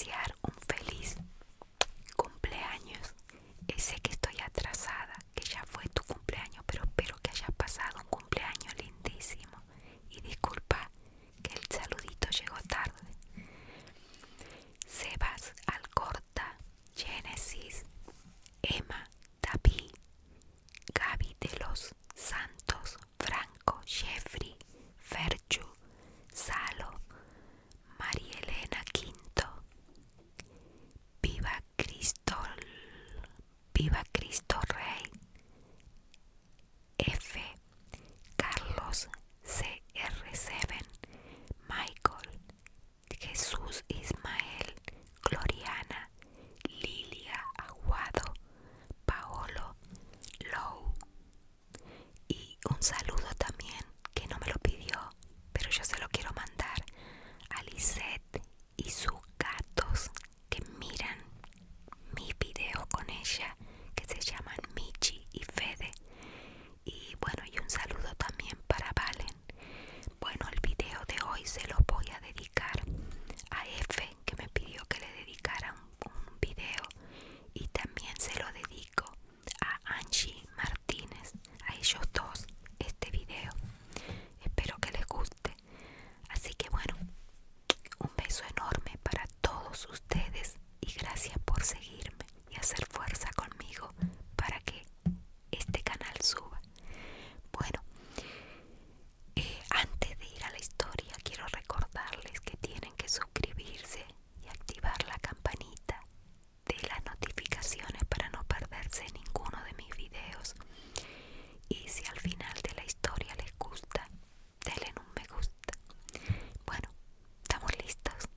desear un feliz cumpleaños. Sé que estoy atrasada, que ya fue tu cumpleaños, pero espero que hayas pasado un cumpleaños lindísimo. Y disculpa que el saludito llegó tarde. Sebas Alcorta, Génesis, Emma, David, Gaby de los Santos, Franco, Jeffrey, Ferchu, Salo, María Elena Quinto, Viva Cristo, Viva Cristo Rey, F, Carlos CR7, Michael, Jesús Ismael, Gloriana, Lilia Aguado, Paolo, Low. Y un saludo también que no me lo pidió, pero yo se lo quiero mandar a Lisette y sus gatos que miran mis videos con ella, que se llaman Michi y Fede. Y bueno, y un saludo también para Valen. Bueno, el video de hoy se lo voy a dedicar a F, que me pidió que le dedicara un video, y también se lo dedico a Angie Martínez, a ellos dos, este video. Espero que les guste. Así que bueno, un beso enorme para todos ustedes y gracias por seguirme y hacer fuerza conmigo para que este canal suba. Bueno, antes de ir a la historia, quiero recordarles que tienen que suscribirse y activar la campanita de las notificaciones para no perderse ninguno de mis videos. Y si al final de la historia les gusta, denle un me gusta. Bueno, estamos listos.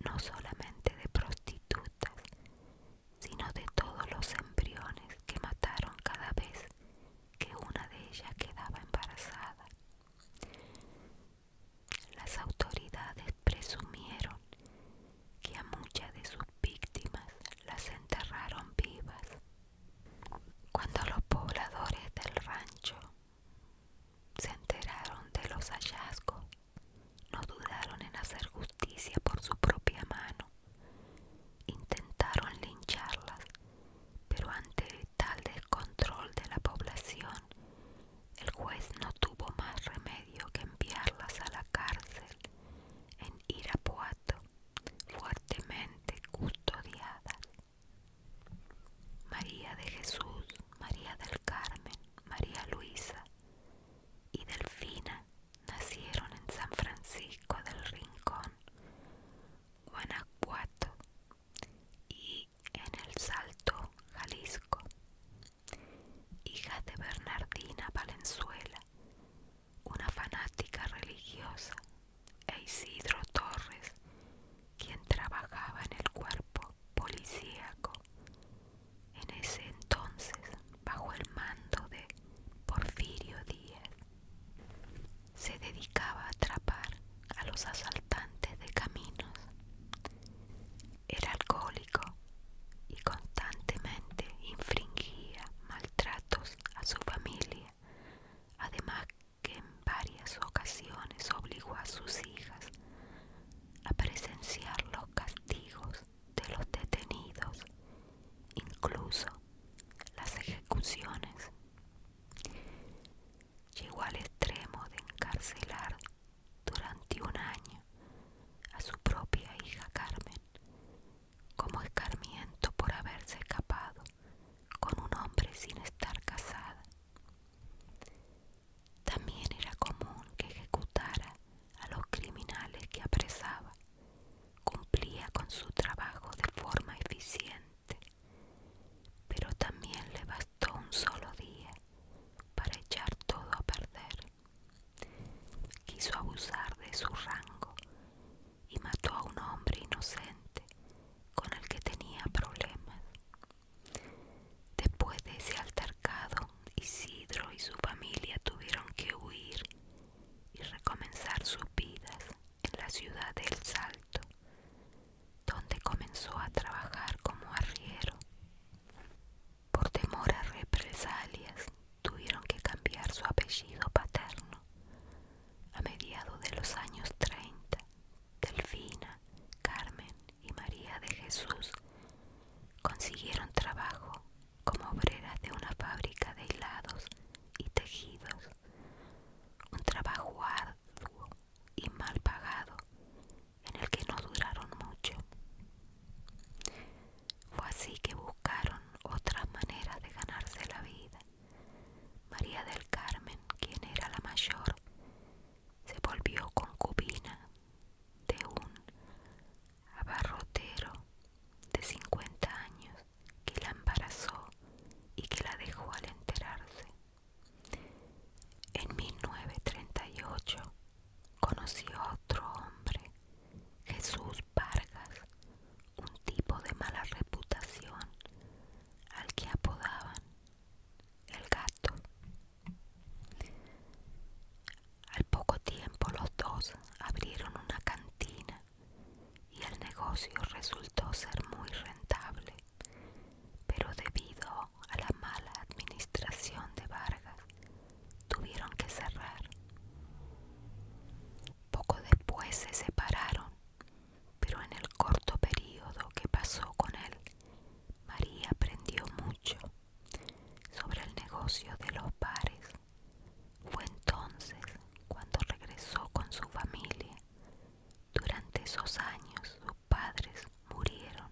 no solamente de prostitutas, sino de todos los embriones que mataron cada vez que una de ellas quedaba embarazada. Las autoridades presumieron que a muchas de sus víctimas las enterraron vivas. Cuando los pobladores del rancho se enteraron de los hallazgos, no dudaron en hacer justicia por su propia mano. Intentaron lincharlas, pero ante tal descontrol de la población, el juez no tuvo más remedio que enviarlas a la cárcel en Irapuato, fuertemente custodiadas. María de Jesús, María del Carmen, María Luisa y Delfina nacieron en San Francisco del Rincón, Guanajuato, y en El Salto, Jalisco, hijas de Bernardina Valenzuela, una fanática religiosa, e Isidro Torres, quien trabajaba en el cuerpo policíaco, en ese entonces bajo el mando de Porfirio Díaz. Se dedicaba a atrapar a los asaltantes de caminos. Era alcohólico y constantemente infringía maltratos a su familia, además que en varias ocasiones obligó a sus hijas a presenciar los castigos de los detenidos, incluso las ejecuciones. Llegó al extremo de encarcelar durante un año a su propia hija Carmen, como escarmiento por haberse escapado con un hombre sin estar casada. También era común que ejecutara a los criminales que apresaba. Cumplía con su trabajo de forma eficiente, pero también le bastó un solo día para echar todo a perder. Quiso abusar de su rango y mató a un hombre inocente con el que tenía problemas. Después de ese altercado, Isidro y su familia tuvieron que huir y recomenzar sus vidas en la ciudad de El Salto, donde comenzó a trabajar como arriero. Por temor a represalias, tuvieron que cambiar su apellido paterno. A mediados de los años 30, Delfina, Carmen y María de Jesús consiguieron trabajo como obreras de una fábrica de hilados y tejidos, un trabajo arduo y mal pagado en el que no duraron mucho. Fue así que buscaron otras maneras de ganarse la vida. María del Carmen, quien era la mayor, se volvió concubina de un abarrotero de 50 años que la embarazó y que la dejó al enterarse. En 1938 conoció a otro hombre, Jesús Vargas, un tipo de mala reputación al que apodaban el Gato. Al poco tiempo los dos abrieron una cantina y el negocio resultó ser muy rentable, pero debido a la mala administración de Vargas tuvieron que cerrar. Poco después se separaron, pero en el corto periodo que pasó con él, María aprendió mucho sobre el negocio de los bares. Fue entonces cuando regresó con su familia. Durante esos años sus padres murieron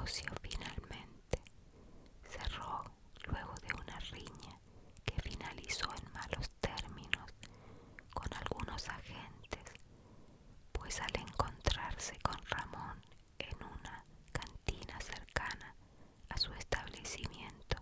negocio finalmente cerró luego de una riña que finalizó en malos términos con algunos agentes, pues al encontrarse con Ramón en una cantina cercana a su establecimiento,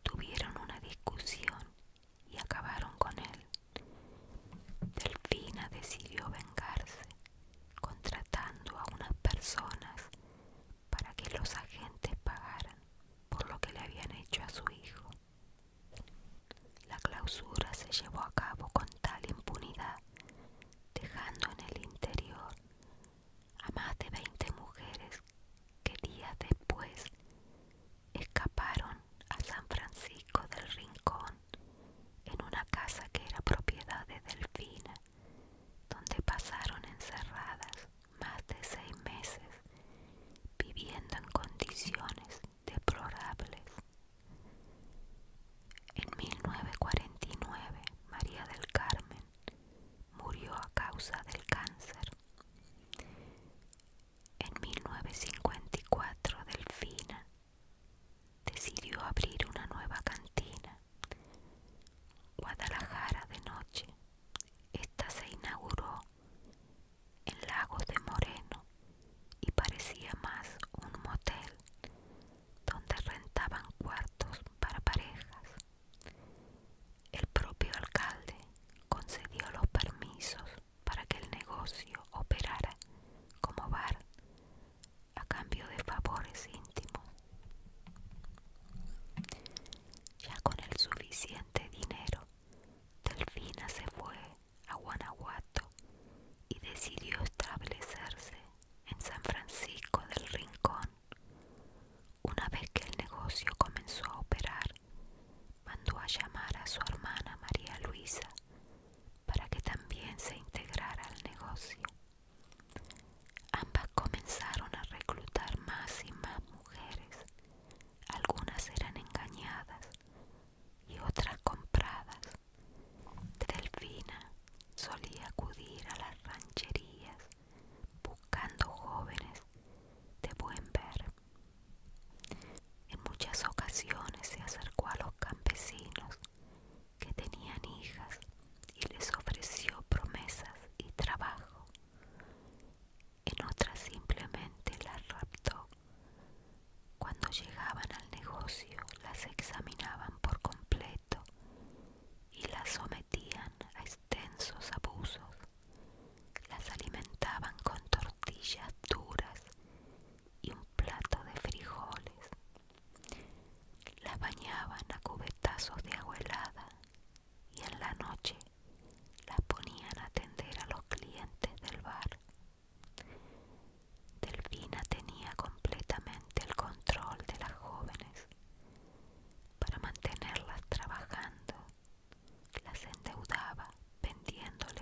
tuvieron una discusión y acabaron con él. Delfina decidió vengarse, contratando a unas personas para que los agentes pagaran por lo que le habían hecho a su hijo. La clausura se llevó a cabo con tal impunidad, dejando en el interior a más de 20 mujeres que días después escaparon a San Francisco del Rincón en una casa que era propiedad de Delfina, donde pasaron encerradas más de 6 meses, viviendo en condiciones deplorables. En 1949, María del Carmen murió a causa del cáncer. En 1954, Delfina decidió abrir una nueva cantina, Guadalajara de Noche. Esta se inauguró en Lagos de Moreno y parecía más un motel donde rentaban cuartos para parejas. El propio alcalde concedió los permisos para que el negocio operara como bar a cambio de favores íntimos. Ya con el suficiente dinero, Delfina se fue a Guanajuato y decidió establecerse en San Francisco del Rincón. Una vez que el negocio comenzó a operar, mandó a llamar a su hermana María Luisa para que también se integrara al negocio. Ambas comenzaron a reclutar más y más mujeres. Algunas eran engañadas y otras compradas. Delfina solía acudir a las rancherías buscando jóvenes de buen ver. En muchas ocasiones se acercó a los campesinos que tenían hijas y les ofreció promesas y trabajo. En otras simplemente las raptó. Cuando llegaban al negocio, las examinaban por completo y las sometían a extensos abusos. Las alimentaban con tortillas duras y un plato de frijoles. Las bañaban a cubetazos de agua helada y en la noche las ponían a atender a los clientes del bar. Delfina tenía completamente el control de las jóvenes. Para mantenerlas trabajando, las endeudaba vendiéndoles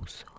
Ayuso,